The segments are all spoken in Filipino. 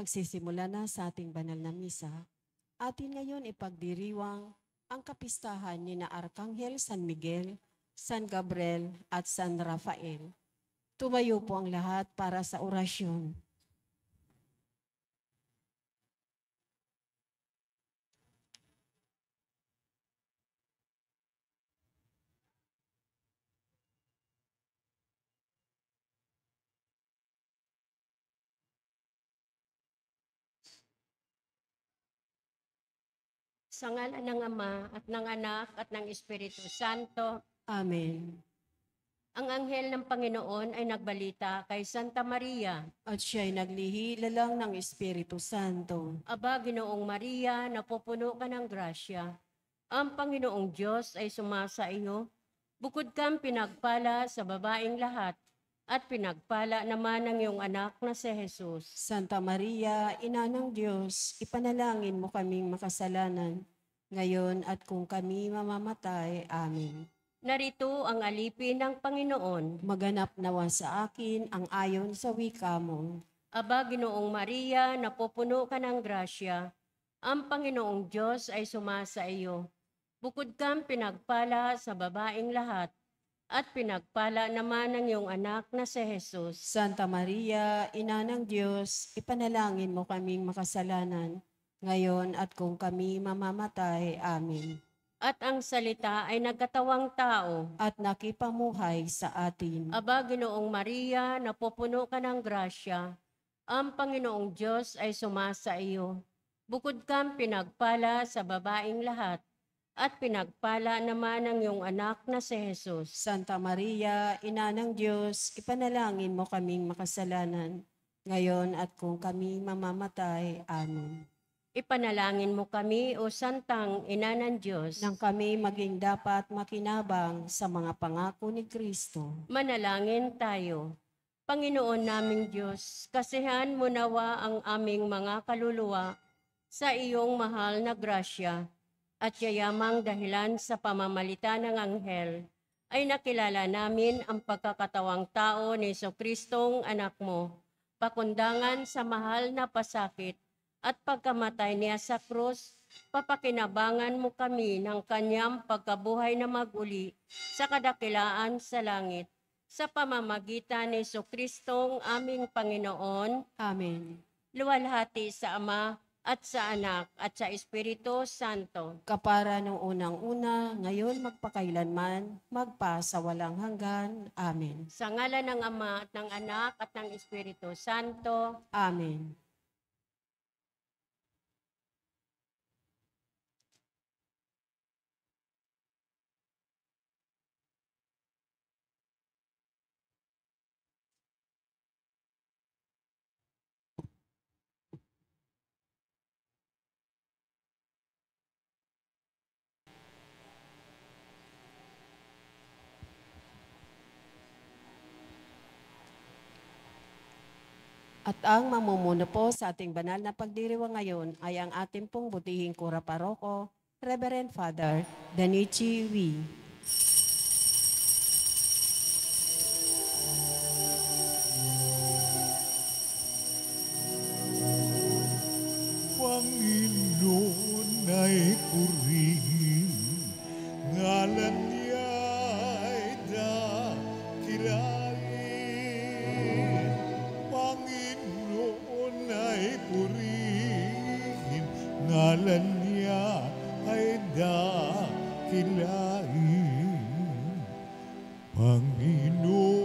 magsisimula na sa ating banal na misa, atin ngayon ipagdiriwang ang kapistahan ni na Arkanghel San Miguel, San Gabriel at San Rafael. Tumayo po ang lahat para sa orasyon. Sa ngalan ng Ama at ng Anak at ng Espiritu Santo. Amen. Ang anghel ng Panginoon ay nagbalita kay Santa Maria. At siya'y naglihila ng Espiritu Santo. Aba, Ginoong Maria, napupuno ka ng grasya. Ang Panginoong Diyos ay sumasa iyo. Bukod kang pinagpala sa babaeng lahat, at pinagpala naman ng iyong anak na si Jesus. Santa Maria, Ina ng Diyos, ipanalangin mo kaming makasalanan, ngayon at kung kami mamamatay. Amen. Narito ang alipin ng Panginoon. Maganap nawa sa akin ang ayon sa wika mo. Aba, Ginoong Maria, napupuno ka ng grasya. Ang Panginoong Diyos ay sumasa iyo. Bukod kang pinagpala sa babaeng lahat, at pinagpala naman ng iyong anak na si Jesus. Santa Maria, Ina ng Diyos, ipanalangin mo kaming makasalanan, ngayon at kung kami mamamatay. Amen. At ang salita ay nagkatawang tao, at nakipamuhay sa atin. Aba, Ginoong Maria, napupuno ka ng grasya. Ang Panginoong Diyos ay sumasa iyo. Bukod kang pinagpala sa babaeng lahat, at pinagpala naman ng iyong anak na si Jesus. Santa Maria, Ina ng Diyos, ipanalangin mo kaming makasalanan, ngayon at kung kami mamamatay. Amen. Ipanalangin mo kami, O Santang Ina ng Diyos, nang kami maging dapat makinabang sa mga pangako ni Kristo. Manalangin tayo. Panginoon naming Diyos, kasihan mo nawa ang aming mga kaluluwa sa iyong mahal na grasya, at yayamang dahilan sa pamamagitan ng anghel, ay nakilala namin ang pagkakatawang tao ni Jesucristong anak mo, pakundangan sa mahal na pasakit at pagkamatay niya sa krus. Papakinabangan mo kami ng kanyang pagkabuhay na maguli sa kadakilaan sa langit, sa pamamagitan ni Jesucristong aming Panginoon. Amen. Luwalhati sa Ama, at sa Anak, at sa Espiritu Santo. Kapara nung unang-una, ngayon magpakailanman, magpasawalang hanggan. Amen. Sa ngalan ng Ama, at ng Anak, at ng Espiritu Santo. Amen. At ang mamumuno po sa ating banal na pagdiriwang ngayon ay ang ating pong butihing kura paroko, Reverend Father Danichi Wee. Panginoon ay purihin, ngalan niya ay dakilain. Panginoon ay purihin, ngalan niya ay dakilain. Panginoon,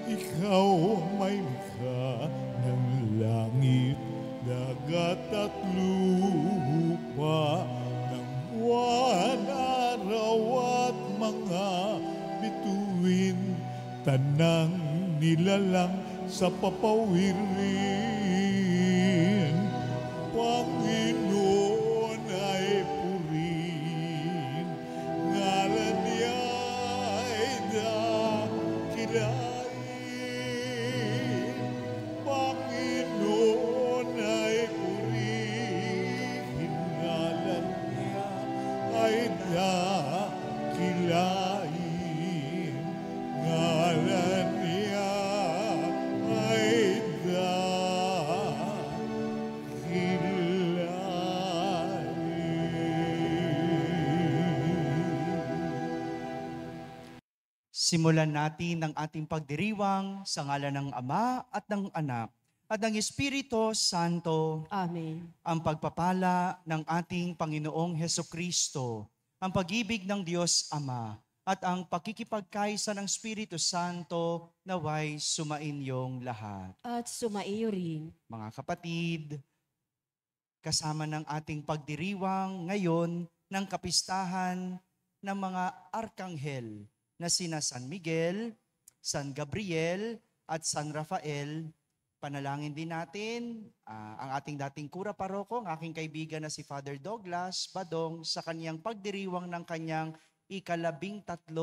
ikaw ang may likha ng langit, dagat at lupa, ng buwan, araw at mga bituin, tanang nilalang sa papawirin. Panginoon ay purihin, ngalan niya ay dakilain. Panginoon ay purihin, ngalan niya ay dakilain. Ngalan niya ay dakilain. Simulan natin ang ating pagdiriwang sa ngalan ng Ama at ng Anak at ng Espiritu Santo. Amen. Ang pagpapala ng ating Panginoong Hesukristo, ang pag-ibig ng Diyos Ama, at ang pakikipagkaisa ng Espiritu Santo naway sumainyong lahat. At sumaiyo rin. Mga kapatid, kasama ng ating pagdiriwang ngayon ng kapistahan ng mga arkanghel na sina San Miguel, San Gabriel, at San Rafael. Panalangin din natin ang ating dating kura paroko, ang aking kaibigan na si Father Douglas Badong sa kanyang pagdiriwang ng kanyang ika-13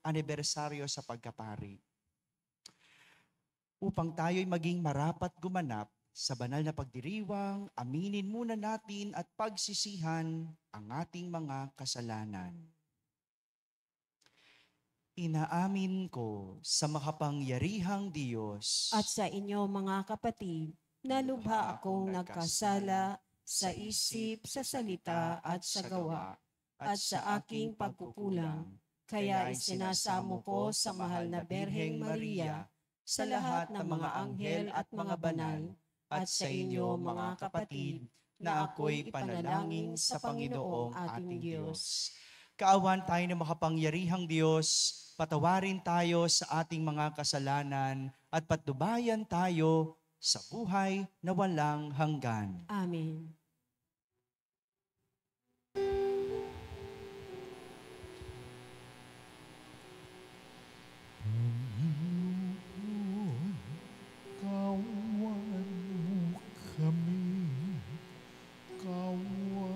anibersaryo sa pagkapari. Upang tayo'y maging marapat gumanap sa banal na pagdiriwang, aminin muna natin at pagsisihan ang ating mga kasalanan. Inaamin ko sa makapangyarihang Diyos At sa inyo mga kapatid, na lubha akong nagkasala sa isip, sa salita at sa gawa, at sa aking pagkukulang. Kaya isinasamo ko sa mahal na Berheng Maria, sa lahat ng mga anghel at mga banal, at sa inyo mga kapatid, na ako'y panalangin sa Panginoong ating Diyos. Kaawan tayo ng makapangyarihang Diyos, patawarin tayo sa ating mga kasalanan at patnubayan tayo sa buhay na walang hanggan. Amen. Kawan mo kami, kawan mo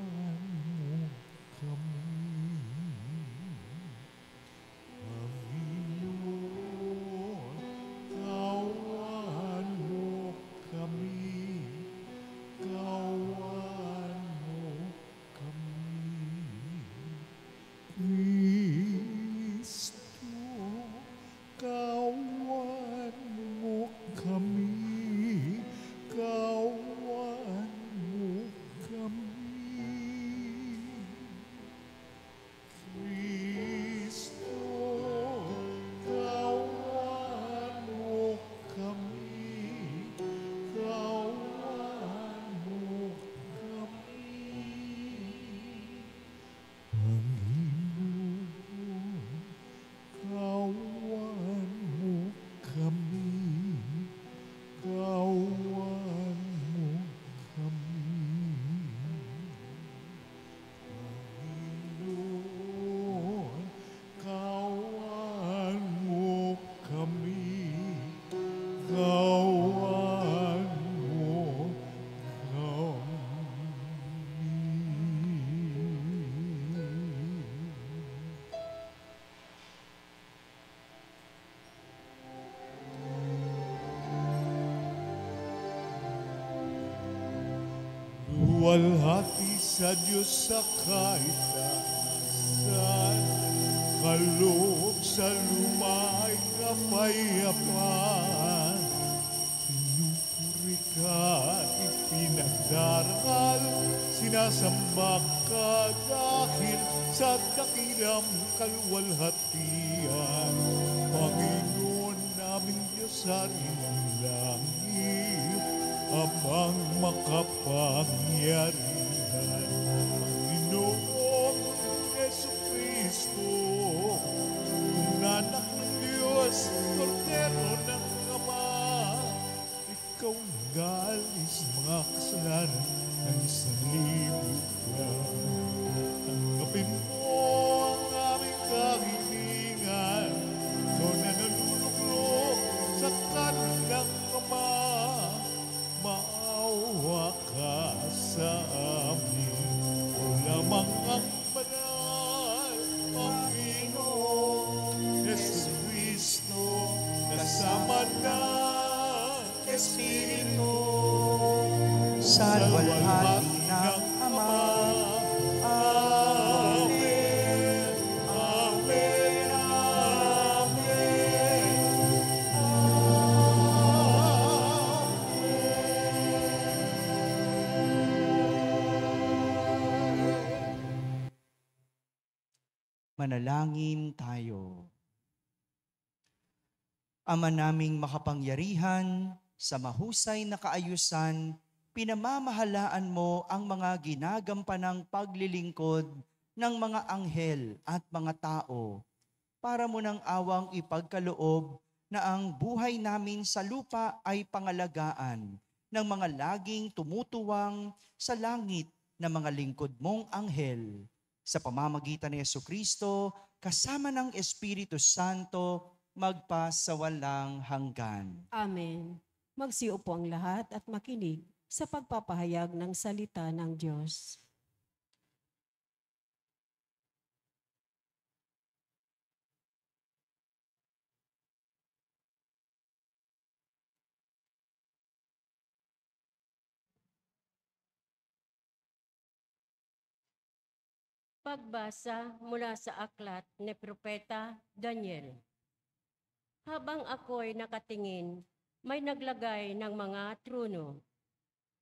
kami. Panginoon, kawan mo kami, kawan mo kami. Kristo, kawan mo kami, kawan mo kami. Kristo, kawan mo kami, kawan mo kami. Panginoon, kawan mo kami, kawan mo kami. Panginoon, kawan mo kami, kawan mo kami. Luwalhati sa Diyos sa kaitaasan, kaloob sa lumay kapayapaan. Pinupuri ka, ipinagdarangal, sinasamba ka dahil sa dakilang kaluwalhatian. Panginoon naming Diyos Hari ng langit, Amang makapangyarihan, Panginoong Jesucristo, Anak ng Diyos, Kordero ng Ama, Ikaw nag-aalis mga kasalanan ng isang libutan. Tanggapin mo ang aming kahilingan, Ikaw na naluluklok sa kanan ng Ama. Maawa ka sa amin, o lamang ang banal, Panginoong Jesucristo, kasama ng Espiritu, Sa luwalhati ng Ama. Amen. Amen. Amen. Manalangin tayo. Ama naming makapangyarihan, sa mahusay na kaayusan, pinamamahalaan mo ang mga ginagampanang paglilingkod ng mga anghel at mga tao para mo ng awang ipagkaloob na ang buhay namin sa lupa ay pangalagaan ng mga laging tumutuwang sa langit na mga lingkod mong anghel. Sa pamamagitan ni Jesucristo, kasama ng Espiritu Santo, magpasawalang hanggan. Amen. Magsiupo ang lahat at makinig sa pagpapahayag ng salita ng Diyos. Pagbasa mula sa aklat ni Propeta Daniel. Habang ako'y nakatingin, may naglagay ng mga trono.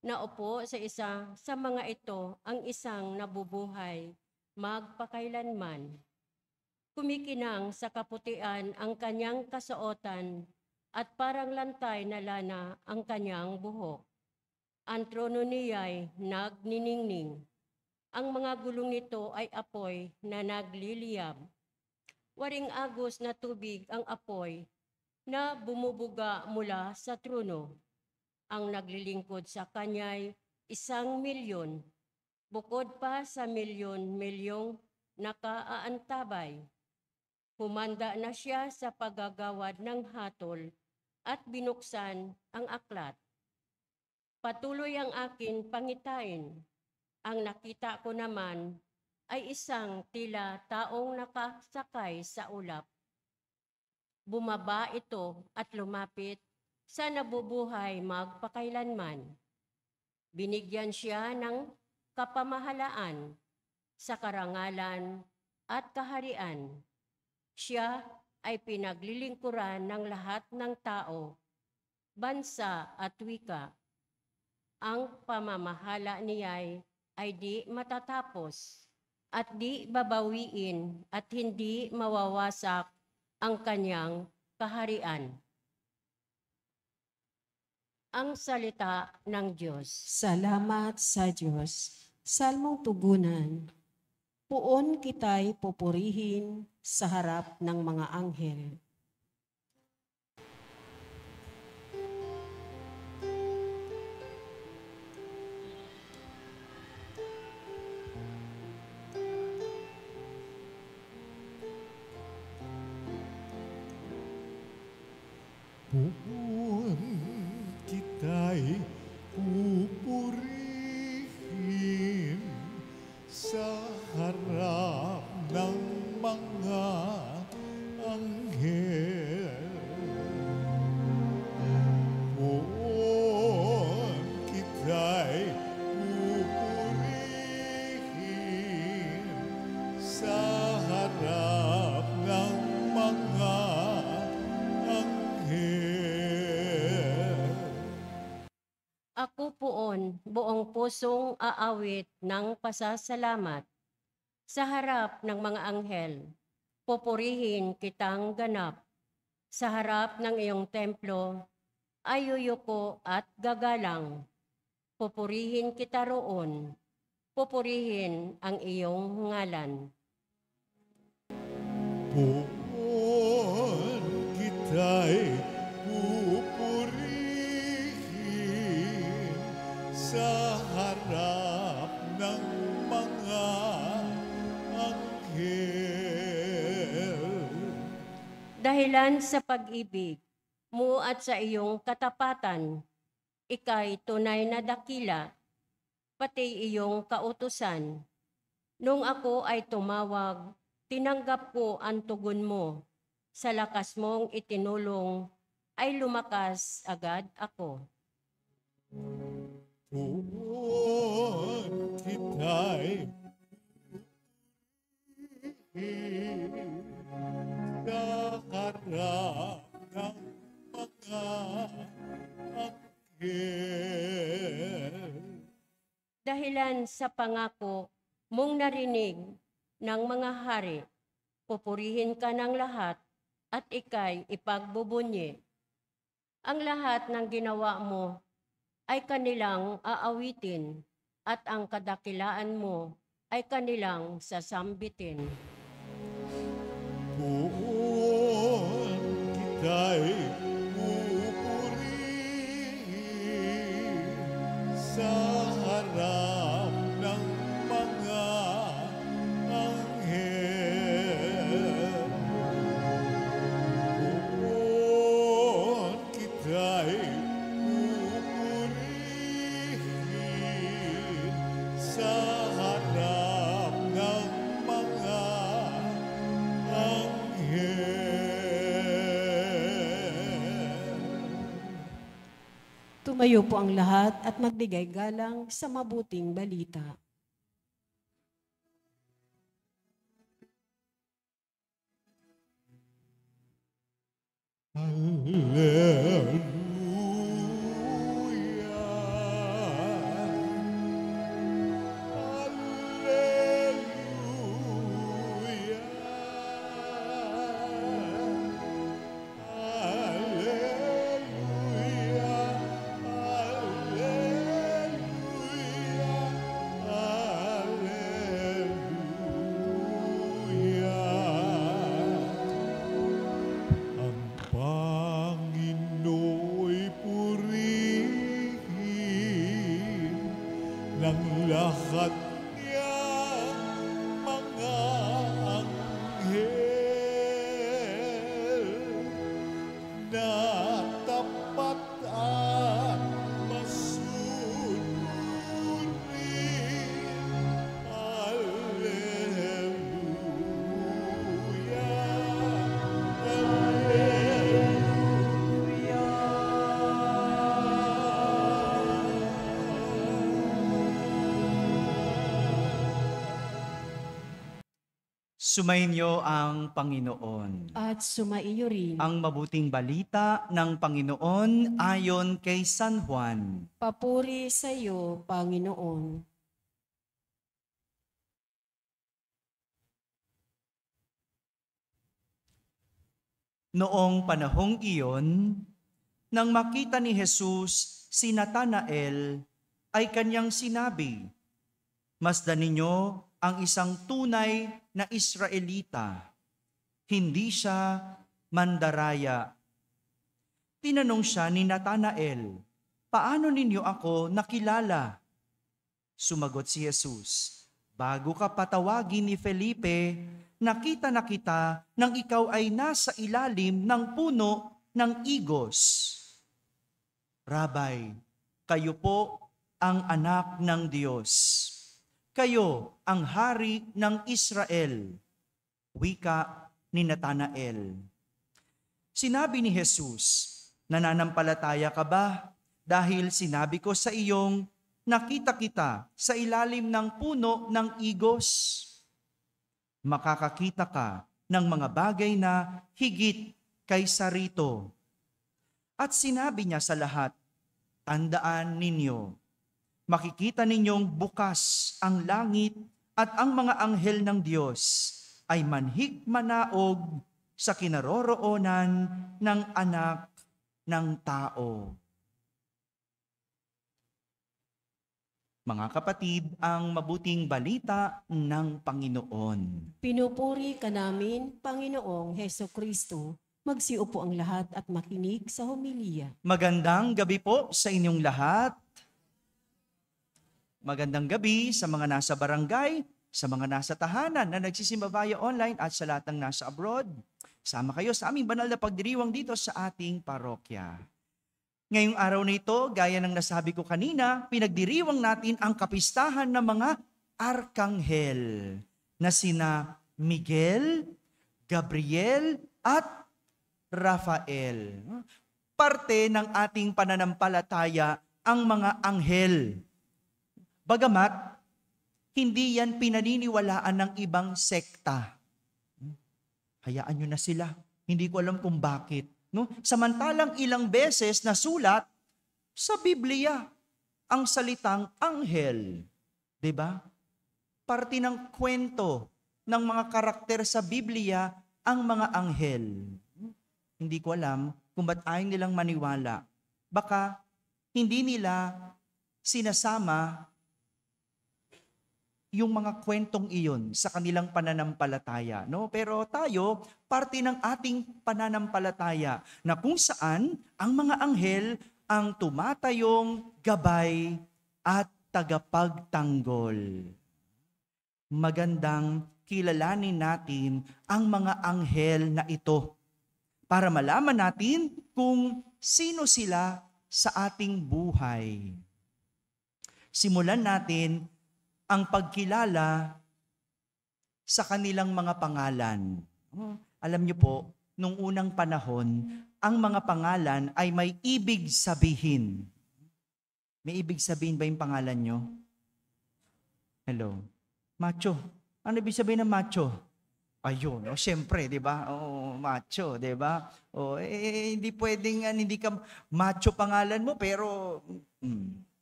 Naupo sa isa sa mga ito ang isang nabubuhay, magpakailanman. Kumikinang sa kaputian ang kanyang kasuotan at parang lantay na lana ang kanyang buhok. Ang trono niya'y nagniningning. Ang mga gulong nito ay apoy na nagliliyab. Waring agos na tubig ang apoy na bumubuga mula sa trono. Ang naglilingkod sa kanya'y 1,000,000, bukod pa sa milyon-milyong nakaaantabay. Humanda na siya sa paggagawad ng hatol at binuksan ang aklat. Patuloy ang akin pangitain. Ang nakita ko naman ay isang tila taong nakasakay sa ulap. Bumaba ito at lumapit sa nabubuhay magpakailanman. Binigyan siya ng kapamahalaan sa karangalan at kaharian. Siya ay pinaglilingkuran ng lahat ng tao, bansa at wika. Ang pamamahala niya'y ay di matatapos at di babawiin at hindi mawawasak ang kanyang kaharian. Ang salita ng Diyos. Salamat sa Diyos. Salmong tugunan. Puon kita'y pupurihin sa harap ng mga anghel. Puon kita'y pupurihin sa harap ng mga anghel. Puon kita'y pupurihin sa harap ng mga Ako poon, buong pusong aawit ng pasasalamat. Sa harap ng mga anghel, pupurihin kitang ganap. Sa harap ng iyong templo, ay yuyuko at gagalang. Pupurihin kita roon, pupurihin ang iyong ngalan. Puon kita'y pupurihin sa harap ng mga anghel. Dahilan sa pag-ibig mo at sa iyong katapatan, ika'y tunay na dakila, pati iyong kautusan. Nung ako ay tumawag, tinanggap ko ang tugon mo. Sa lakas mong itinulong, ay lumakas agad ako. Puon kita'y pupurihin sa harap ng mga anghel. Dahilan sa pangako mong narinig ng mga hari, pupurihin ka ng lahat at ika'y ipagbubunyi. Ang lahat ng ginawa mo ay kanilang aawitin at ang kadakilaan mo ay kanilang sasambitin. Buon kita'y pupurihin sa harap ng mga anghel. Buon kita'y pupurihin sa harap ng mga anghel. Tumayo po ang lahat at magbigay galang sa mabuting balita. Ang Panginoo'y purihin ng lahat niyang mga anghel na tapat at masunurin. Sumainyo ang Panginoon. At sumaiyo rin. Ang mabuting balita ng Panginoon ayon kay San Juan. Papuri sa iyo, Panginoon. Noong panahong iyon, nang makita ni Jesus si Natanael, ay kanyang sinabi, "Masdan ninyo ang isang tunay na Israelita. Hindi siya mandaraya." Tinanong siya ni Natanael, "Paano ninyo ako nakilala?" Sumagot si Jesus, "Bago ka patawagin ni Felipe, nakita na kita nang ikaw ay nasa ilalim ng puno ng igos." Rabay, kayo po ang anak ng Diyos. Kayo ang hari ng Israel. Wika ni Natanael. Sinabi ni Jesus, "Nananampalataya ka ba dahil sinabi ko sa iyong nakita kita sa ilalim ng puno ng igos? Makakakita ka ng mga bagay na higit kaysa rito." At sinabi niya sa lahat, "Tandaan ninyo, makikita ninyong bukas ang langit at ang mga anghel ng Diyos ay manhik manaog sa kinaroroonan ng anak ng tao." Mga kapatid, ang mabuting balita ng Panginoon. Pinupuri ka namin, Panginoong Heso Kristo. Magsiupo ang lahat at makinig sa homilya. Magandang gabi po sa inyong lahat. Magandang gabi sa mga nasa barangay, sa mga nasa tahanan na nagsisimba via online at sa lahat ng nasa abroad. Sama kayo sa aming banal na pagdiriwang dito sa ating parokya. Ngayong araw na ito, gaya ng nasabi ko kanina, pinagdiriwang natin ang kapistahan ng mga arkanghel na sina Miguel, Gabriel, at Rafael. Parte ng ating pananampalataya ang mga anghel. Bagamat, hindi yan pinaniniwalaan ng ibang sekta. Hayaan nyo na sila. Hindi ko alam kung bakit. No? Samantalang ilang beses nasulat sa Biblia ang salitang anghel. 'Di ba? Parte ng kwento ng mga karakter sa Biblia ang mga anghel. Hindi ko alam kung ba't ayaw nilang maniwala. Baka hindi nila sinasama yung mga kwentong iyon sa kanilang pananampalataya, no? Pero tayo, parte ng ating pananampalataya na kung saan ang mga anghel ang tumatayong gabay at tagapagtanggol. Magandang kilalanin natin ang mga anghel na ito para malaman natin kung sino sila sa ating buhay. Simulan natin ang pagkilala sa kanilang mga pangalan. Alam niyo po, nung unang panahon, ang mga pangalan ay may ibig sabihin. May ibig sabihin ba yung pangalan nyo? Hello? Macho. Ano ibig sabihin ng macho? Ayun, syempre, di ba? Macho, di ba? Hindi pwedeng, hindi ka macho pangalan mo, pero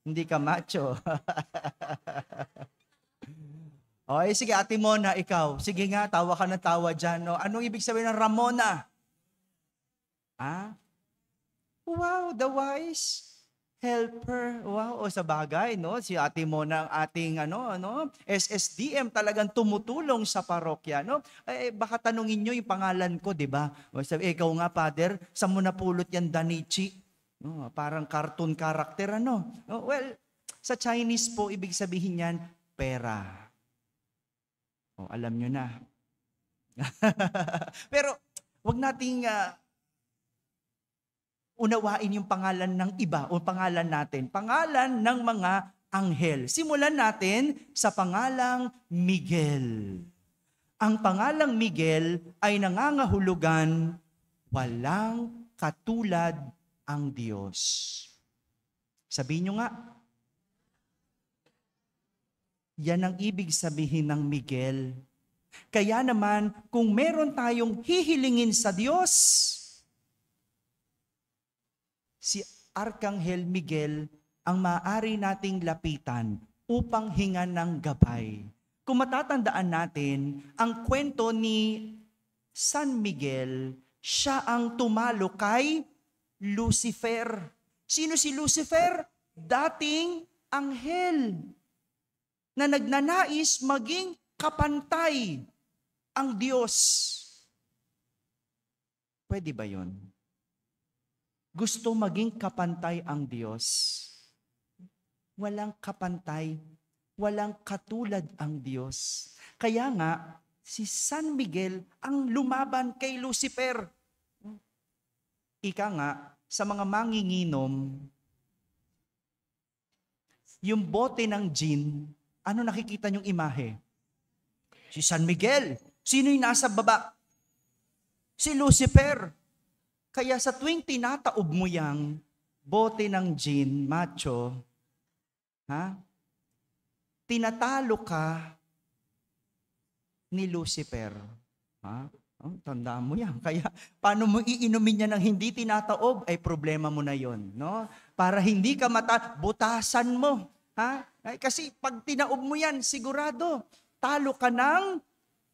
hindi ka macho. Sige, Ate Mona, ikaw. Sige nga, tawa ka ng tawa dyan. No? Anong ibig sabihin ng Ramona? Wow, the wise helper. Wow, sa bagay, no? Si Ate Mona ang ating SSDM talagang tumutulong sa parokya, no? Baka tanungin niyo yung pangalan ko, 'di ba? Sabi, ikaw nga, Father, saan mo napulot yan, Danichi? No, parang cartoon character, ano? No, well, sa Chinese po ibig sabihin niyan pera. Alam niyo na. Pero wag nating unawain yung pangalan ng iba o pangalan natin. Pangalan ng mga anghel. Simulan natin sa pangalang Miguel. Ang pangalang Miguel ay nangangahulugan, walang katulad ang Diyos. Sabihin nyo nga, yan ang ibig sabihin ng Miguel. Kaya naman, kung meron tayong hihilingin sa Diyos, si Arkanghel Miguel ang maaari nating lapitan upang hingan ng gabay. Kung matatandaan natin, ang kwento ni San Miguel, siya ang tumalo kay Lucifer. Sino si Lucifer? Dating anghel na nagnanais maging kapantay ang Diyos. Pwede ba yun? Gusto maging kapantay ang Diyos. Walang kapantay, walang katulad ang Diyos. Kaya nga, si San Miguel ang lumaban kay Lucifer. Ika nga, sa mga manginginom, yung bote ng gin, ano nakikita niyong imahe? Si San Miguel. Sino yung nasa baba? Si Lucifer. Kaya sa tuwing tinataob mo yang bote ng gin, macho, tinatalo ka ni Lucifer. Tandaan mo yan. Kaya paano mo iinumin niya ng hindi tinataob, ay problema mo na yon, no? Para hindi ka butasan mo. Kasi pag tinaob mo yan, sigurado, talo ka ng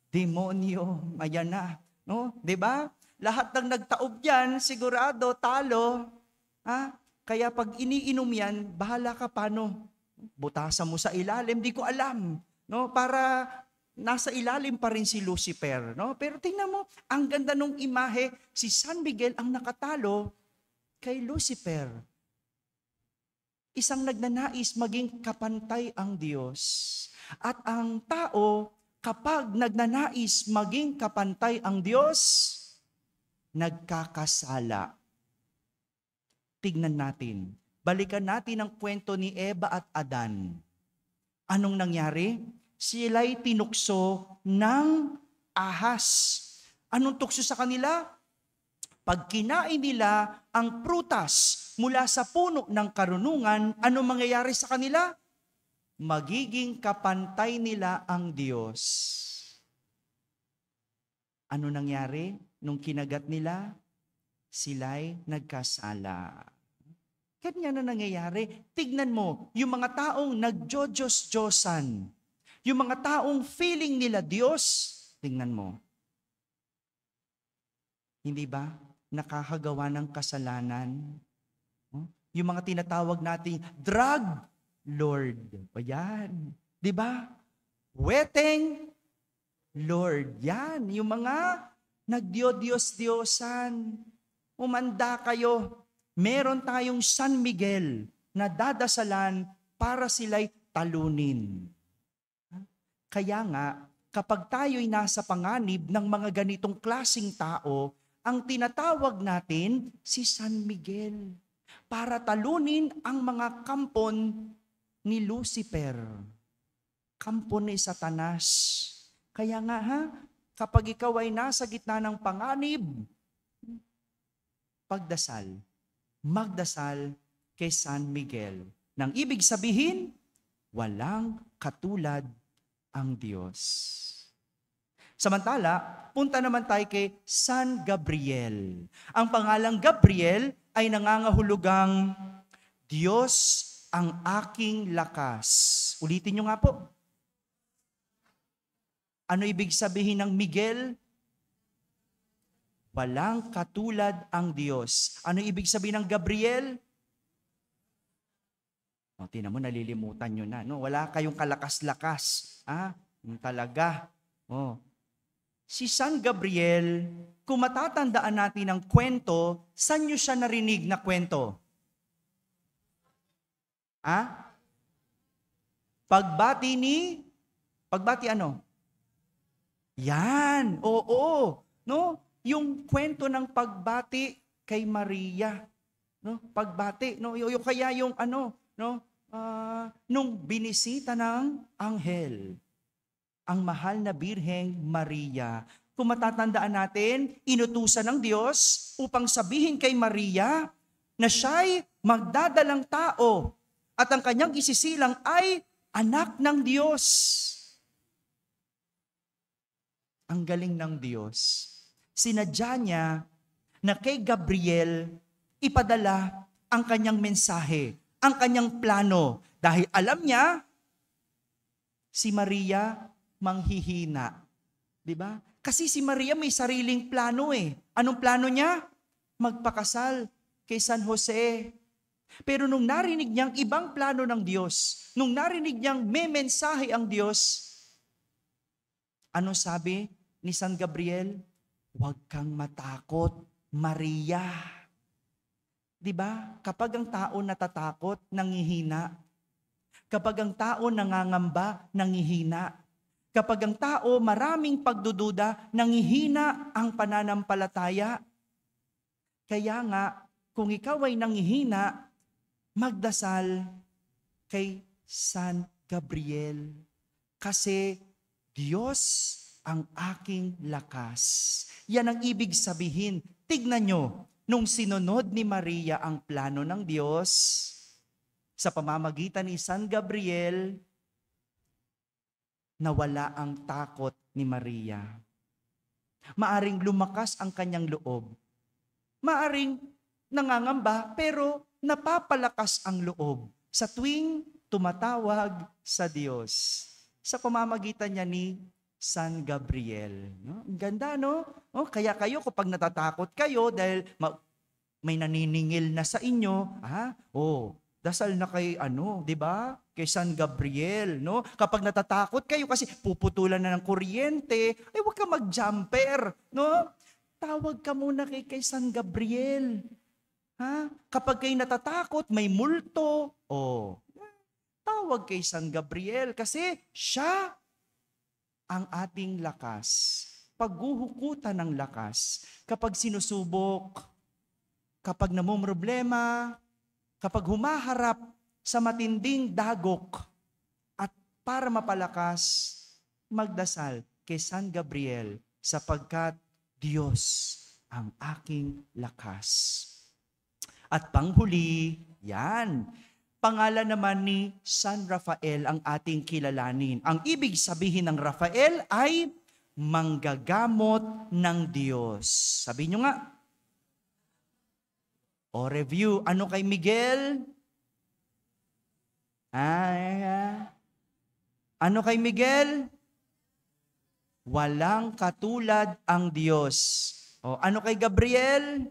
demonyo. Ayan na. No? 'Di ba? Lahat ng nagtaob yan, sigurado, talo. Kaya pag iniinom yan, bahala ka paano. Butasan mo sa ilalim, di ko alam. No? Para nasa ilalim pa rin si Lucifer. No? Pero tingnan mo, ang ganda nung imahe, si San Miguel ang nakatalo kay Lucifer. Isang nagnanais maging kapantay ang Diyos. At ang tao, kapag nagnanais maging kapantay ang Diyos, nagkakasala. Tignan natin. Balikan natin ang kwento ni Eva at Adan. Anong nangyari? Sila'y tinukso ng ahas. Anong tukso sa kanila? Pag kinain nila ang prutas mula sa puno ng karunungan, anong mangyayari sa kanila? Magiging kapantay nila ang Diyos. Ano nangyari nung kinagat nila? Sila'y nagkasala. Ganyan na nangyayari. Tignan mo, yung mga taong nagjo-Diyos-Diyosan, yung mga taong feeling nila Diyos, tingnan mo. Hindi ba? nakakagawa ng kasalanan. Yung mga tinatawag nating drug lord. O yan. Di ba? Weteng lord. Yan. Yung mga nagdiyos-diyosan. Umanda kayo. Meron tayong San Miguel na dadasalan para sila'y talunin. Kaya nga, kapag tayo'y nasa panganib ng mga ganitong klasing tao, ang tinatawag natin si San Miguel para talunin ang mga kampon ni Lucifer, kampon ni Satanas. Kaya nga kapag ikaw ay nasa gitna ng panganib, pagdasal, magdasal kay San Miguel. Nang ibig sabihin, walang katulad ang Diyos. Samantala, punta naman tayo kay San Gabriel. Ang pangalang Gabriel ay nangangahulugang Diyos ang aking lakas. Ulitin nyo nga po. Ano ibig sabihin ng Miguel? Walang katulad ang Diyos. Ano ibig sabihin ng Gabriel? Tingnan mo, nalilimutan nyo na. No? Wala kayong kalakas-lakas. Talaga. Si San Gabriel, kung matatandaan natin ang kwento, saan nyo siya narinig na kwento? Pagbati ano? Yan, oo. No? Yung kwento ng pagbati kay Maria. No? Pagbati. No? Kaya yung nung binisita ng anghel, ang mahal na Birheng Maria. Kung matatandaan natin, inutusan ng Diyos upang sabihin kay Maria na siya'y magdadalang tao at ang kanyang isisilang ay anak ng Diyos. Ang galing ng Diyos. Sinadya niya na kay Gabriel ipadala ang kanyang mensahe, ang kanyang plano. Dahil alam niya, si Maria manghihina. Diba? Kasi si Maria may sariling plano eh. Anong plano niya? Magpakasal kay San Jose. Pero nung narinig niyang ibang plano ng Diyos, nung narinig niyang may mensahe ang Diyos, ano sabi ni San Gabriel? Huwag kang matakot, Maria. Diba? Kapag ang tao natatakot, nangihina. Kapag ang tao nangangamba, nangihina. Kapag ang tao maraming pagdududa, nangihina ang pananampalataya. Kaya nga, kung ikaw ay nangihina, magdasal kay San Gabriel. Kasi Diyos ang aking lakas. Yan ang ibig sabihin. Tignan nyo, nung sinunod ni Maria ang plano ng Diyos, sa pamamagitan ni San Gabriel, nawala ang takot ni Maria. Maaring lumakas ang kanyang loob. Maaring nangangamba, pero napapalakas ang loob sa tuwing tumatawag sa Diyos. Sa pamamagitan niya ni San Gabriel. No? Ang ganda, no? Kaya kayo, kapag natatakot kayo dahil may naniningil na sa inyo, dasal na kay di ba? Kay San Gabriel, no? Kapag natatakot kayo kasi puputulan na ng kuryente, ay huwag ka mag-jumper, no? Tawag ka muna kay San Gabriel. Kapag kayo natatakot, may multo, tawag kay San Gabriel kasi siya ang ating lakas. Paghuhukutan ng lakas. Kapag sinusubok, kapag namumroblema, kapag humaharap sa matinding dagok at para mapalakas, magdasal kay San Gabriel sapagkat Diyos ang aking lakas. At panghuli, yan, pangalan naman ni San Rafael ang ating kilalanin. Ang ibig sabihin ng Rafael ay manggagamot ng Diyos. Sabi nyo nga. Review. Ano kay Miguel? Ano kay Miguel? Walang katulad ang Diyos. Ano kay Gabriel?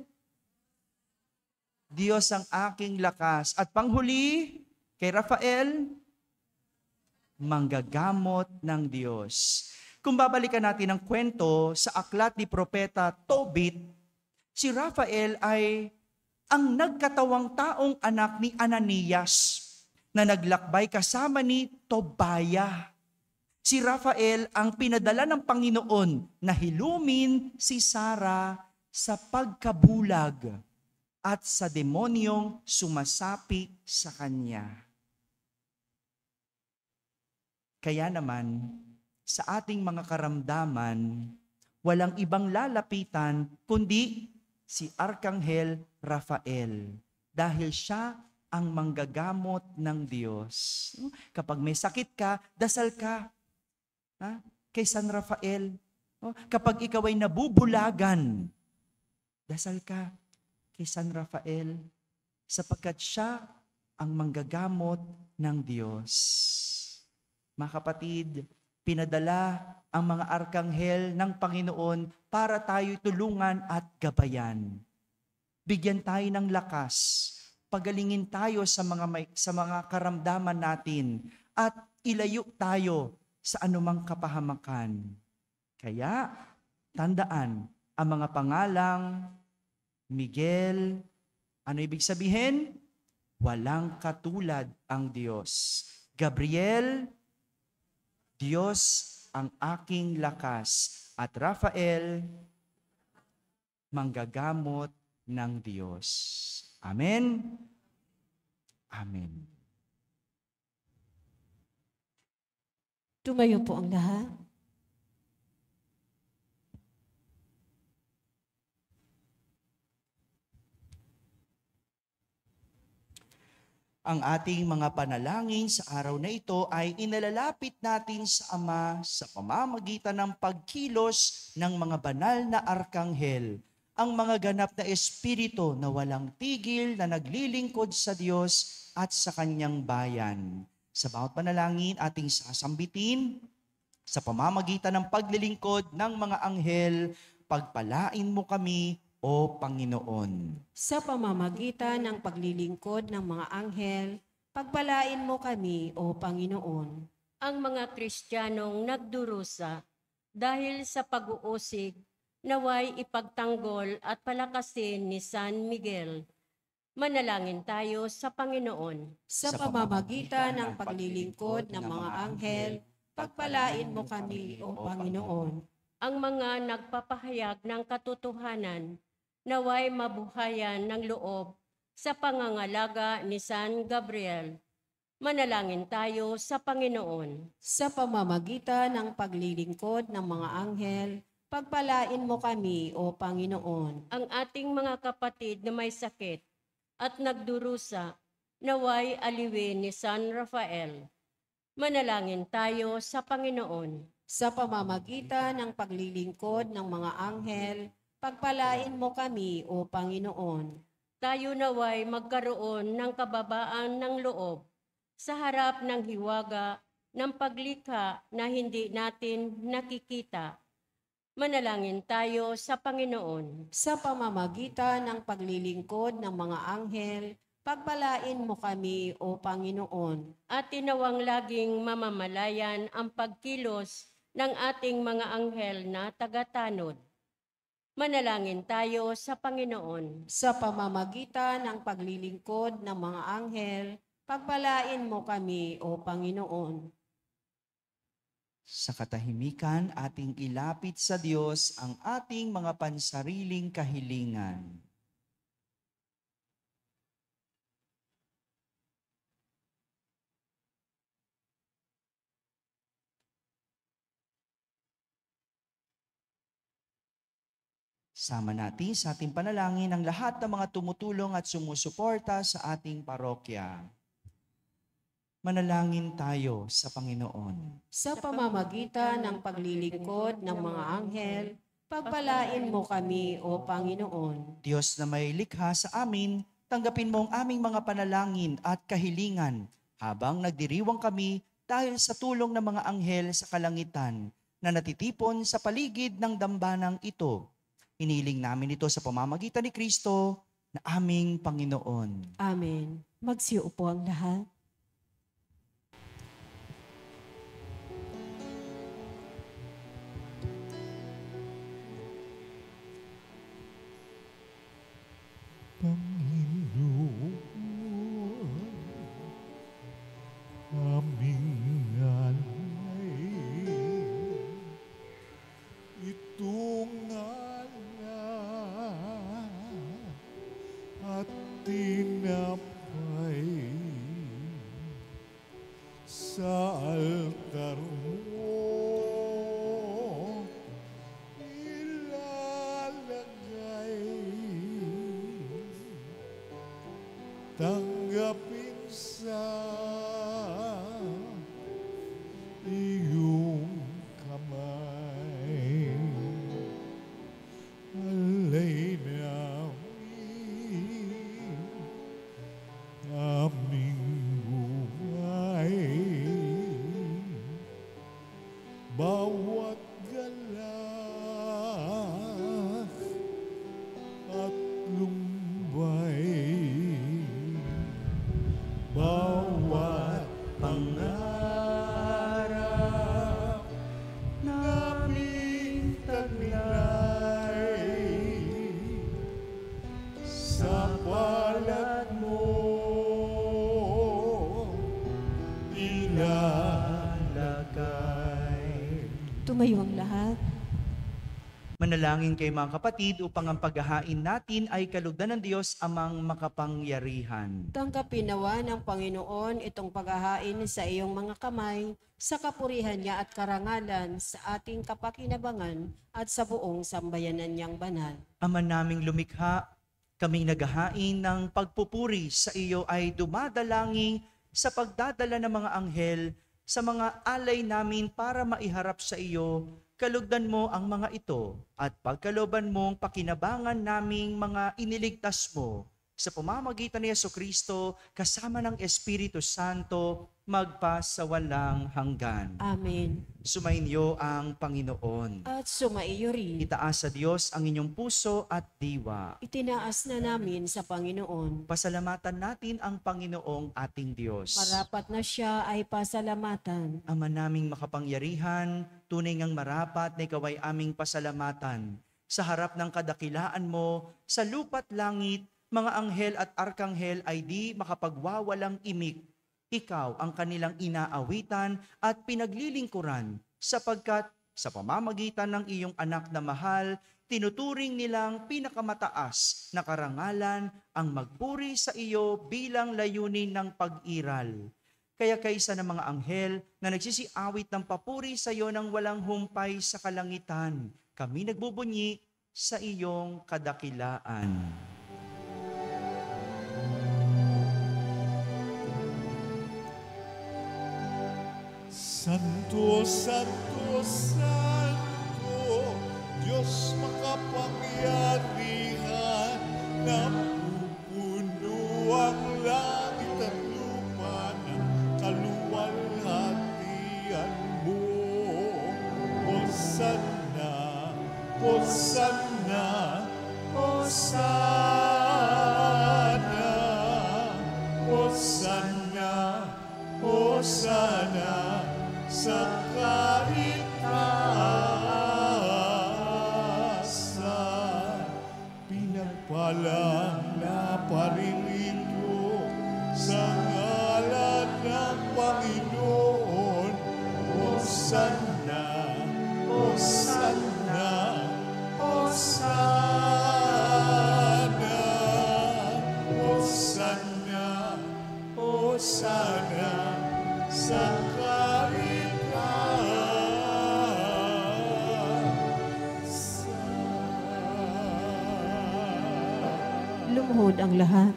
Diyos ang aking lakas. At panghuli, kay Rafael, manggagamot ng Diyos. Kung babalikan natin ang kwento sa aklat ni Propeta Tobit, si Rafael ay ang nagkatawang taong anak ni Ananias na naglakbay kasama ni Tobaya. Si Rafael ang pinadala ng Panginoon na hilumin si Sara sa pagkabulag at sa demonyong sumasapi sa kanya. Kaya naman, sa ating mga karamdaman, walang ibang lalapitan kundi si Arkanghel Rafael dahil siya ang manggagamot ng Diyos. Kapag may sakit ka, dasal ka kay San Rafael. Kapag ikaw ay nabubulagan, dasal ka kay San Rafael sapagkat siya ang manggagamot ng Diyos. Mga kapatid, pinadala ang mga arkanghel ng Panginoon para tayo tulungan at gabayan. Bigyan tayo ng lakas, pagalingin tayo sa mga karamdaman natin at ilayo tayo sa anumang kapahamakan. Kaya, tandaan ang mga pangalang Miguel. Ano ibig sabihin? Walang katulad ang Diyos. Gabriel, Diyos ang aking lakas. At Rafael, manggagamot ng Diyos. Amen? Amen. Tumayo po ang lahat. Ang ating mga panalangin sa araw na ito ay inalalapit natin sa Ama sa pamamagitan ng pagkilos ng mga banal na arkanghel, ang mga ganap na espiritu na walang tigil na naglilingkod sa Diyos at sa kanyang bayan. Sa bawat panalangin ating sasambitin, sa pamamagitan ng paglilingkod ng mga anghel, pagpalain mo kami, O Panginoon. Sa pamamagitan ng paglilingkod ng mga anghel, pagpalain mo kami, O Panginoon. Ang mga Kristiyanong nagdurusa dahil sa pag-uusig, naway ipagtanggol at palakasin ni San Miguel. Manalangin tayo sa Panginoon. Sa pamamagitan ng paglilingkod ng mga anghel, pagpalain mo kami, O Panginoon. Ang mga nagpapahayag ng katotohanan, naway mabuhayan ng loob sa pangangalaga ni San Gabriel. Manalangin tayo sa Panginoon. Sa pamamagitan ng paglilingkod ng mga anghel, pagpalain mo kami, O Panginoon. Ang ating mga kapatid na may sakit at nagdurusa, naway aliwin ni San Rafael. Manalangin tayo sa Panginoon. Sa pamamagitan ng paglilingkod ng mga anghel, pagpalain mo kami, O Panginoon. Tayo naway magkaroon ng kababaan ng loob sa harap ng hiwaga ng paglikha na hindi natin nakikita. Manalangin tayo sa Panginoon. Sa pamamagitan ng paglilingkod ng mga anghel, pagpalain mo kami, O Panginoon. At tinawang laging mamamalayan ang pagkilos ng ating mga anghel na tagatanod. Manalangin tayo sa Panginoon. Sa pamamagitan ng paglilingkod ng mga anghel, pagpalain mo kami, O Panginoon. Sa katahimikan, ating ilapit sa Diyos ang ating mga pansariling kahilingan. Sama natin sa ating panalangin ang lahat ng mga tumutulong at sumusuporta sa ating parokya. Manalangin tayo sa Panginoon. Sa pamamagitan ng paglilingkod ng mga anghel, pagpalain mo kami, O Panginoon. Diyos na may likha sa amin, tanggapin mo ang aming mga panalangin at kahilingan habang nagdiriwang kami dahil sa tulong ng mga anghel sa kalangitan na natitipon sa paligid ng dambanang ito. Iniling namin ito sa pamamagitan ni Kristo na aming Panginoon. Amen. Magsiupo ang lahat. Panginoon, aming alay, itong ngalan at tinapay sa altar mo ilalagay. Tanggapin sa iyong kamay. Alay namin aming buhay. Bawat galak at lumbay. Bawat pangarap naming taglay sa palad mo ilalagay. Tumayo ang lahat. Manalangin kayo mga kapatid upang ang paghahain natin ay kalugdan ng Diyos amang makapangyarihan. Tanggapin nawa ng Panginoon itong paghahain sa iyong mga kamay, sa kapurihan niya at karangalan, sa ating kapakinabangan at sa buong sambayanan niyang banal. Ama naming lumikha, kaming naghahain ng pagpupuri sa iyo ay dumadalangin sa pagdadala ng mga anghel sa mga alay namin para maiharap sa iyo. Kalugdan mo ang mga ito at pagkalooban mong pakinabangan naming mga iniligtas mo sa pamamagitan ni Jesucristo kasama ng Espiritu Santo magpasawalang hanggan. Amen. Sumainyo ang Panginoon. At sumaiyo rin. Itaas sa Diyos ang inyong puso at diwa. Itinaas na namin sa Panginoon. Pasalamatan natin ang Panginoong ating Diyos. Marapat na siya ay pasalamatan. Ama naming makapangyarihan, tunay ngang marapat na ikaw ay aming pasalamatan. Sa harap ng kadakilaan mo, sa lupa't langit, mga anghel at arkanghel ay di makapagwawalang imik. Ikaw ang kanilang inaawitan at pinaglilingkuran sapagkat sa pamamagitan ng iyong anak na mahal, tinuturing nilang pinakamataas na karangalan ang magpuri sa iyo bilang layunin ng pag-iral. Kaya kaysa ng mga anghel na nagsisiawit ng papuri sa iyo ng walang humpay sa kalangitan, kami nagbubunyi sa iyong kadakilaan. Santo, Santo, Santo, Diyos makapangyarihan, napupuno ang langit at lupa ng kaluwalhatian mo. Hosanna, Hosanna, Hosanna, Hosanna, Hosanna, sa kaitaasan. Pinagpalang na paririto sa ngalan ng Panginoon. Hosanna, Hosanna, Hosanna, Hosanna, Hosanna, sa Lumuhod ang lahat.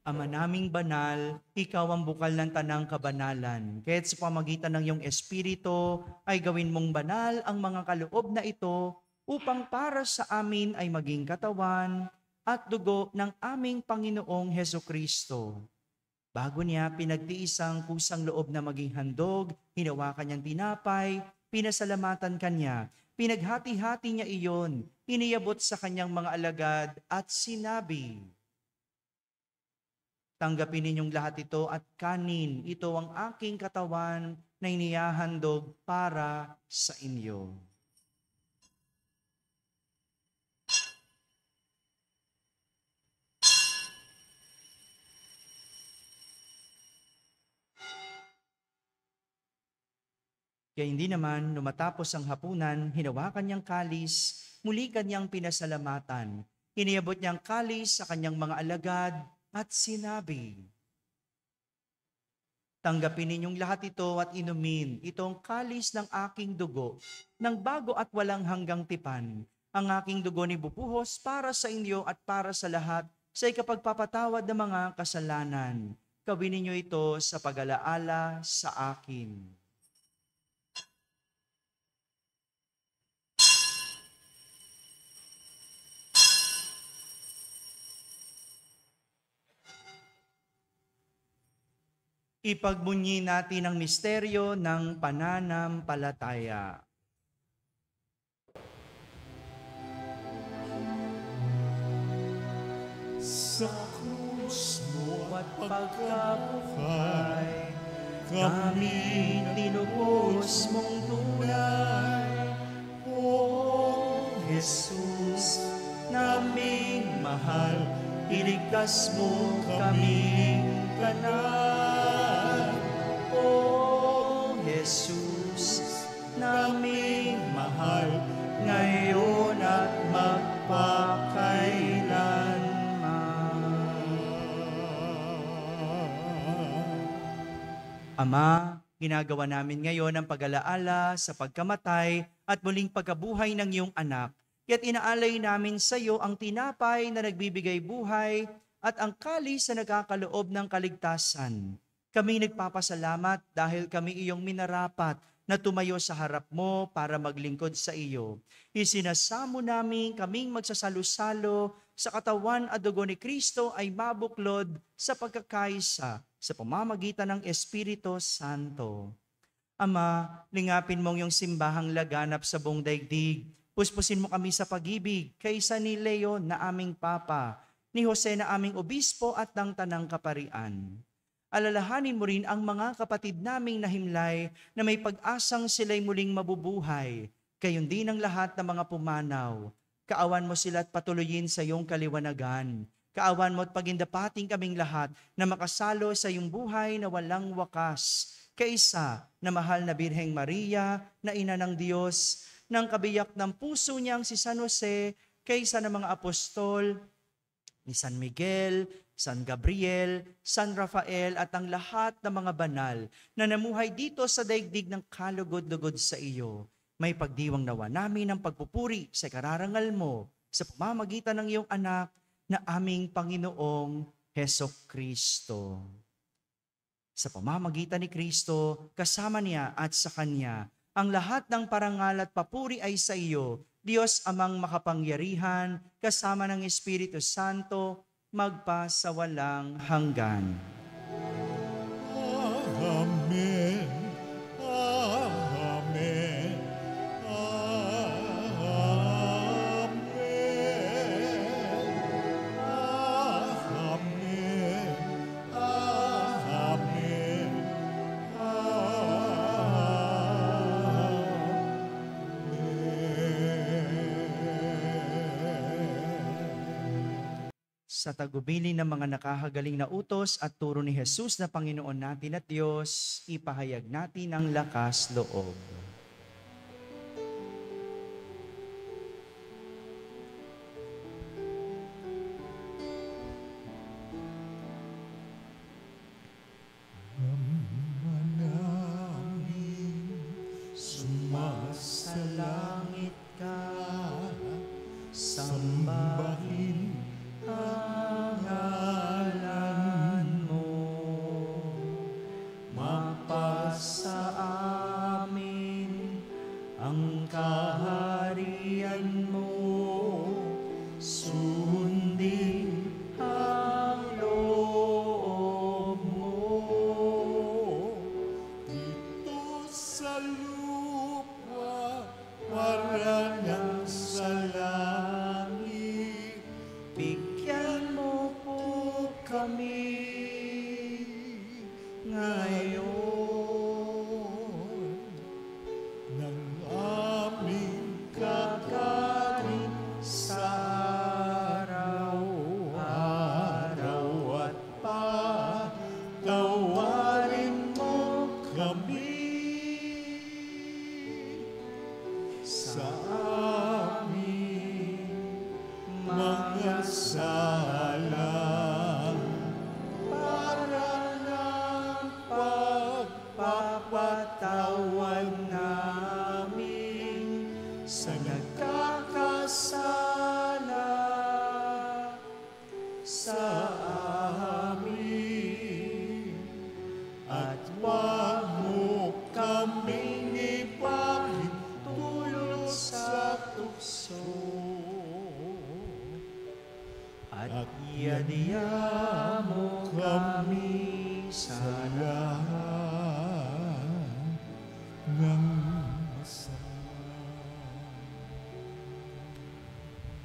Ama naming banal, ikaw ang bukal ng tanang kabanalan. Kaya't sa pamagitan ng iyong Espiritu ay gawin mong banal ang mga kaloob na ito upang para sa amin ay maging katawan at dugo ng aming Panginoong Hesukristo. Bago niya pinagtiis ang kusang loob na maging handog, hinawakan niyang tinapay, pinasalamatan kanya, Pinaghati-hati niya iyon, iniyabot sa kanyang mga alagad at sinabi, "Tanggapin ninyong lahat ito at kanin. Ito ang aking katawan na inihahandog para sa inyo." Kaya hindi naman, lumatapos ang hapunan, hinawakan niyang kalis, muli kanyang pinasalamatan. Iniabot niyang kalis sa kanyang mga alagad at sinabi, "Tanggapin ninyong lahat ito at inumin. Itong kalis ng aking dugo, ng bago at walang hanggang tipan. Ang aking dugo ni bubuhos para sa inyo at para sa lahat sa ikapagpapatawad ng mga kasalanan. Gawin ninyo ito sa pag-alaala sa akin." Ipagbunyi natin ang misteryo ng pananampalataya. Sa krus mo at Pagkabuhay, kami tinubos mong tunay. O Jesus, naming mahal, iligtas mo kaming tanan. O Jesus, naming mahal, ngayon at magpakailanman. Ama, ginagawa namin ngayon ang pag-alaala sa pagkamatay at muling pagkabuhay ng iyong anak. Kaya't inaalay namin sa iyo ang tinapay na nagbibigay buhay at ang kalis na nagkakaloob ng kaligtasan. Kami nagpapasalamat dahil kami iyong minarapat na tumayo sa harap mo para maglingkod sa iyo. Isinasamo namin kaming magsasalo-salo sa katawan at dugo ni Kristo ay mabuklod sa pagkakaisa sa pamamagitan ng Espiritu Santo. Ama, lingapin mong yung simbahang laganap sa buong daigdig. Puspusin mo kami sa pag-ibig kaysa ni Leo na aming Papa, ni Jose na aming Obispo at ng Tanang Kaparian. Alalahanin mo rin ang mga kapatid naming nahimlay na may pag-asang sila'y muling mabubuhay. Gayon din ang lahat ng mga pumanaw. Kaawan mo sila at patuloyin sa iyong kaliwanagan. Kaawan mo at pagindapating kaming lahat na makasalo sa iyong buhay na walang wakas. Kaisa na mahal na Birheng Maria, na ina ng Diyos, ng kabiyak ng puso niyang si San Jose, kaysa ng mga apostol, ni San Miguel, San Gabriel, San Rafael at ang lahat ng mga banal na namuhay dito sa daigdig ng kalugod-lugod sa iyo. May pagdiwang nawa namin ng pagpupuri sa kararangal mo sa pamamagitan ng iyong anak na aming Panginoong Hesukristo. Sa pamamagitan ni Kristo, kasama niya at sa Kanya, ang lahat ng parangal at papuri ay sa iyo, Diyos amang makapangyarihan, kasama ng Espiritu Santo, magpa sa walang hanggan. Amen. Amen. Amen. Amen. Sa tagubilin ng mga nakahagaling na utos at turo ni Jesus na Panginoon natin at Diyos, ipahayag natin ang lakas loob. Sa langit ka, sambahin ang ngalan mo. Mapasa amin Yadiya mo kami sa lahat ng masama.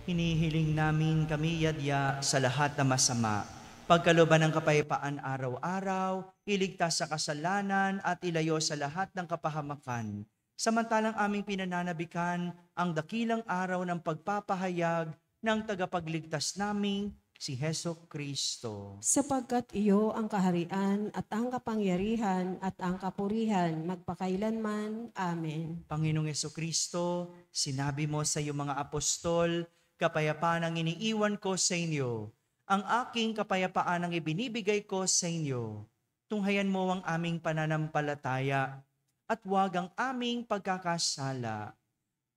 Hinihiling namin kami yadya sa lahat na masama. Pagkalooban ng kapayapaan araw-araw, iligtas sa kasalanan at ilayo sa lahat ng kapahamakan. Samantalang aming pinananabikan ang dakilang araw ng pagpapahayag ng tagapagligtas naming si Heso Kristo. Sapagkat iyo ang kaharian at ang kapangyarihan at ang kapurihan magpakailanman. Amen. Panginoong Heso Kristo, sinabi mo sa iyong mga apostol, kapayapaan ang iniiwan ko sa inyo. Ang aking kapayapaan ang ibinibigay ko sa inyo. Tunghayan mo ang aming pananampalataya at huwag ang aming pagkakasala.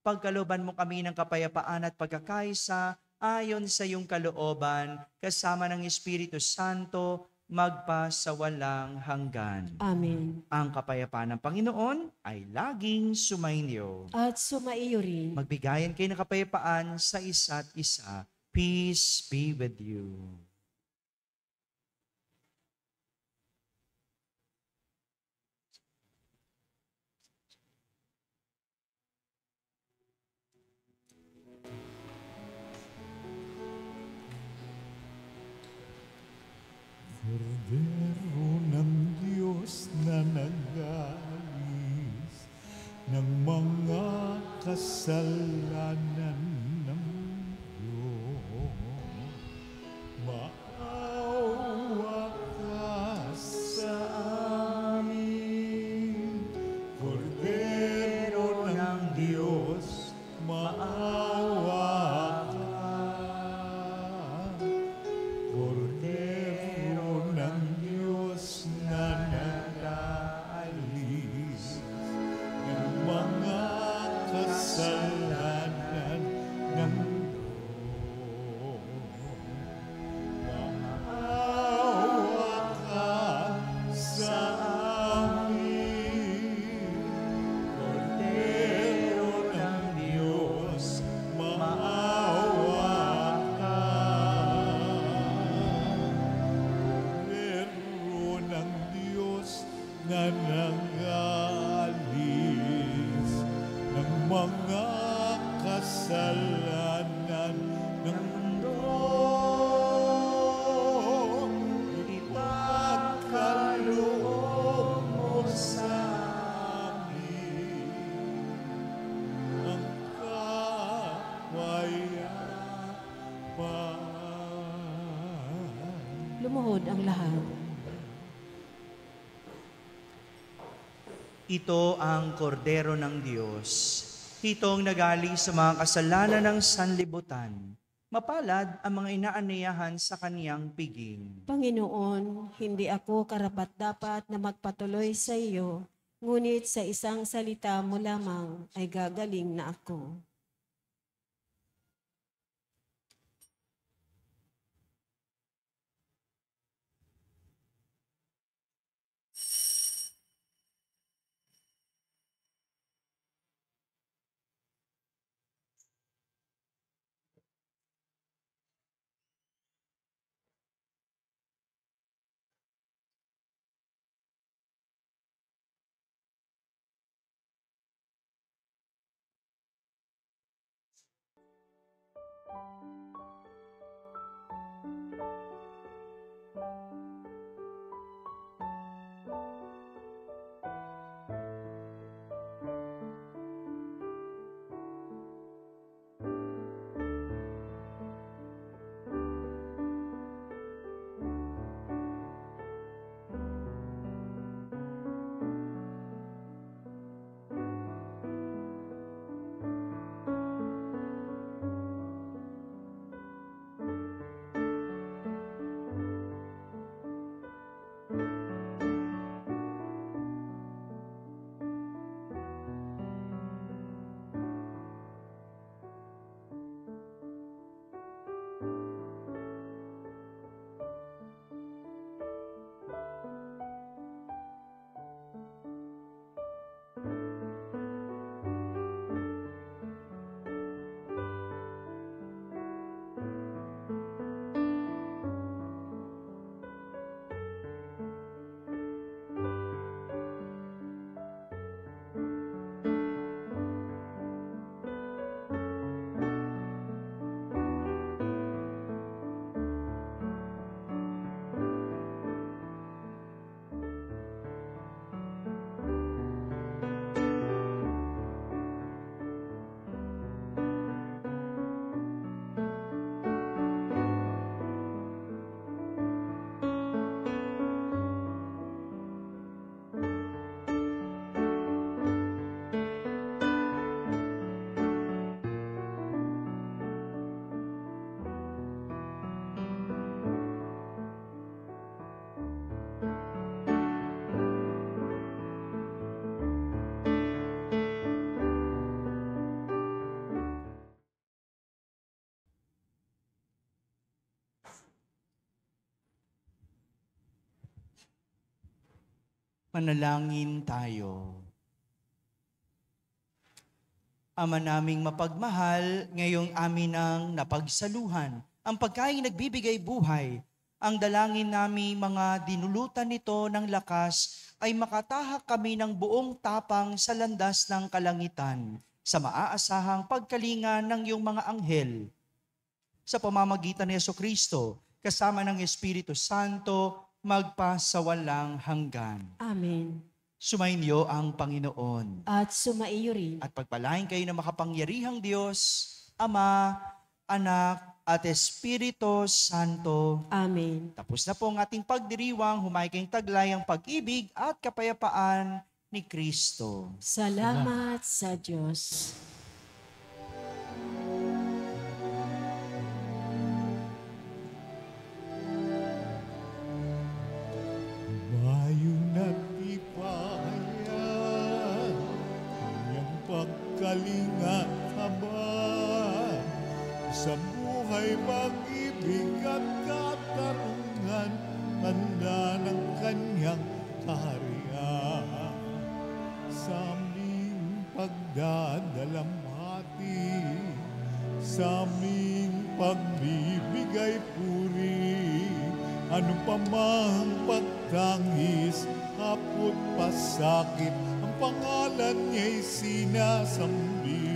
Pagkalooban mo kami ng kapayapaan at pagkakaisa ayon sa iyong kalooban, kasama ng Espiritu Santo, magpa sa walang hanggan. Amen. Ang kapayapaan ng Panginoon ay laging sumainyo. At sumaiyo rin. Magbigayan kayo ng kapayapaan sa isa't isa. Peace be with you. Kordero ng Diyos na nag-alis ng mga kasalanan ng mundo. Maawa ka sa amin, Kordero ng Diyos, maawa ka. Kordero ng Diyos na nag-aalis ng mga kasalanan ng mundo. Maawa ka sa amin, Kordero ng Diyos, maawa ka. Kordero ng Diyos na nag-aalis ng mga kasalanan ng mundo. Ipagkaloob mo sa amin ang kapayapaan. Lumuhod ang lahat. Ito ang kordero ng Diyos. Itong nagali sa mga kasalanan ng sanlibutan. Mapalad ang mga inaaniyahan sa kaniyang piging. Panginoon, hindi ako karapat-dapat na magpatuloy sa iyo, ngunit sa isang salita mo lamang ay gagaling na ako. Manalangin tayo. Ama naming mapagmahal, ngayong amin ang napagsaluhan, ang pagkain nagbibigay buhay, ang dalangin namin mga dinulutan nito ng lakas ay makatahak kami ng buong tapang sa landas ng kalangitan, sa maaasahang pagkalinga ng iyong mga anghel. Sa pamamagitan ni Jesucristo, kasama ng Espiritu Santo, magpa sa walang hanggan. Amen. Sumainyo ang Panginoon. At sumaiyo rin. At pagpalain kayo ng makapangyarihang Diyos, Ama, Anak, at Espiritu Santo. Amen. Tapos na po ang ating pagdiriwang, humay kayong taglay ang pag-ibig at kapayapaan ni Kristo. Salamat sa Diyos. Bayo na't ipahaya, niyang pagkalinga haba, sa buhay pag-ibig at katarungan, tanda ng kanyang kaharian. Sa aming pagdadalamhati, sa aming pagbibigay puri, ano pa mang pagtangis, hapot pasakit, ang pangalan niya'y sinasambi.